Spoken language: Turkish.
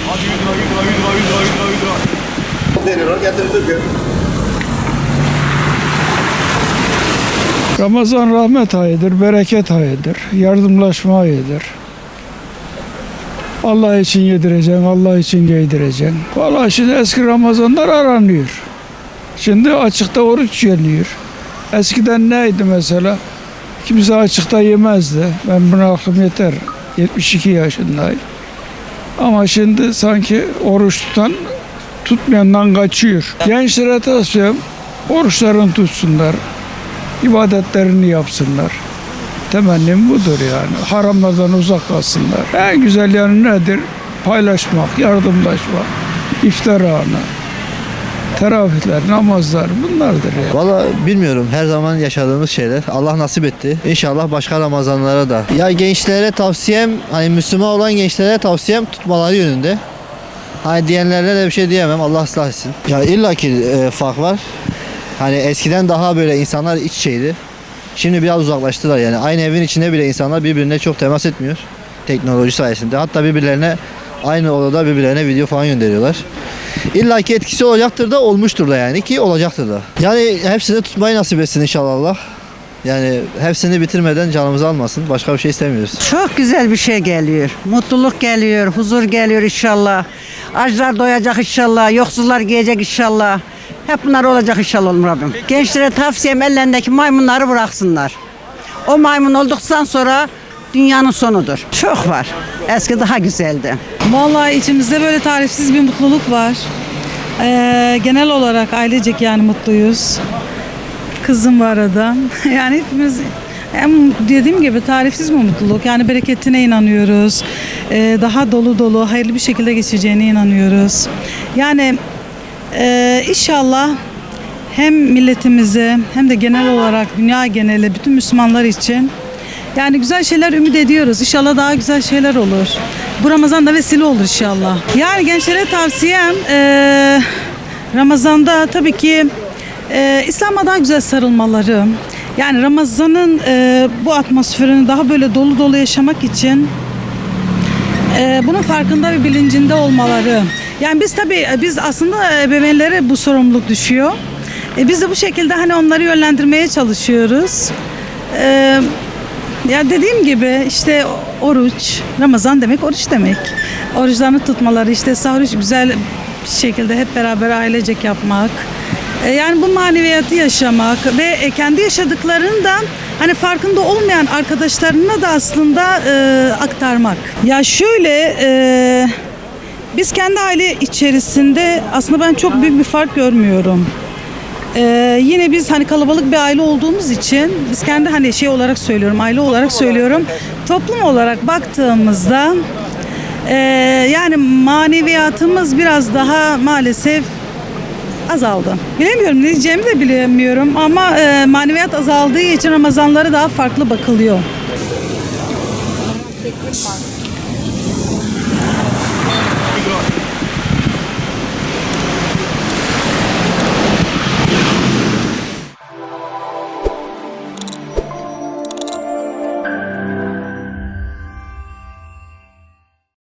Hadi 100 lira, 100 lira, 100 lira, 100 lira, 100 lira, 100 lira. Deniyor, getirip döküyor. Ramazan rahmet ayıdır, bereket ayıdır, yardımlaşma ayıdır. Allah için yedireceksin, Allah için giydireceksin. Vallahi şimdi eski Ramazanlar aranıyor. Şimdi açıkta oruç yeniyor. Eskiden neydi mesela? Kimse açıkta yemezdi. Ben buna aklım yeter. 72 yaşındayım. Ama şimdi sanki oruç tutan tutmayandan kaçıyor. Gençlere tavsiyem oruçlarını tutsunlar. İbadetlerini yapsınlar. Temennim budur yani. Haramlardan uzak kalsınlar. En güzel yanı nedir? Paylaşmak, yardımlaşmak, iftar anı, teravihler, namazlar bunlardır yani. Valla bilmiyorum, her zaman yaşadığımız şeyler. Allah nasip etti. İnşallah başka Ramazanlara da. Ya gençlere tavsiyem, hani Müslüman olan gençlere tavsiyem tutmaları yönünde. Hani diyenlerle de bir şey diyemem, Allah ıslah etsin. Ya illaki fark var. Hani eskiden daha böyle insanlar iç içeydi. Şimdi biraz uzaklaştılar yani. Aynı evin içinde bile insanlar birbirine çok temas etmiyor. Teknoloji sayesinde. Hatta birbirlerine aynı odada birbirlerine video falan gönderiyorlar. İlla ki etkisi olacaktır da olmuştur da yani ki olacaktır da. Yani hepsini tutmayı nasip etsin inşallah Allah. Yani hepsini bitirmeden canımızı almasın. Başka bir şey istemiyoruz. Çok güzel bir şey geliyor. Mutluluk geliyor, huzur geliyor inşallah. Açlar doyacak inşallah, yoksullar giyecek inşallah. Hep bunlar olacak inşallah Rabbim. Gençlere tavsiyem ellerindeki maymunları bıraksınlar. O maymun olduktan sonra dünyanın sonudur. Çok var. Eski daha güzeldi. Vallahi içimizde böyle tarifsiz bir mutluluk var. Genel olarak ailecek yani mutluyuz. Kızım var arada. Yani hepimiz hem dediğim gibi tarifsiz bir mutluluk. Yani bereketine inanıyoruz. Daha dolu dolu, hayırlı bir şekilde geçeceğine inanıyoruz. Yani inşallah hem milletimize hem de genel olarak dünya geneli bütün Müslümanlar için yani güzel şeyler ümit ediyoruz. İnşallah daha güzel şeyler olur. Bu Ramazan'da vesile olur inşallah. Yani gençlere tavsiyem Ramazan'da tabii ki İslam'a daha güzel sarılmaları. Yani Ramazan'ın bu atmosferini daha böyle dolu dolu yaşamak için bunun farkında ve bilincinde olmaları. Yani biz aslında ebeveynlere bu sorumluluk düşüyor. Biz de bu şekilde hani onları yönlendirmeye çalışıyoruz. Ya dediğim gibi işte oruç, Ramazan demek oruç demek. Oruçlarını tutmaları, işte sahur güzel bir şekilde hep beraber ailecek yapmak. Yani bu maneviyatı yaşamak ve kendi yaşadıklarını da hani farkında olmayan arkadaşlarına da aslında aktarmak. Ya şöyle biz kendi aile içerisinde aslında ben çok büyük bir fark görmüyorum. Yine biz hani kalabalık bir aile olduğumuz için biz kendi hani şey olarak söylüyorum, aile olarak söylüyorum. Toplum olarak baktığımızda yani maneviyatımız biraz daha maalesef azaldı. Bilemiyorum, ne diyeceğimi de bilemiyorum ama maneviyat azaldığı için Ramazanlara daha farklı bakılıyor.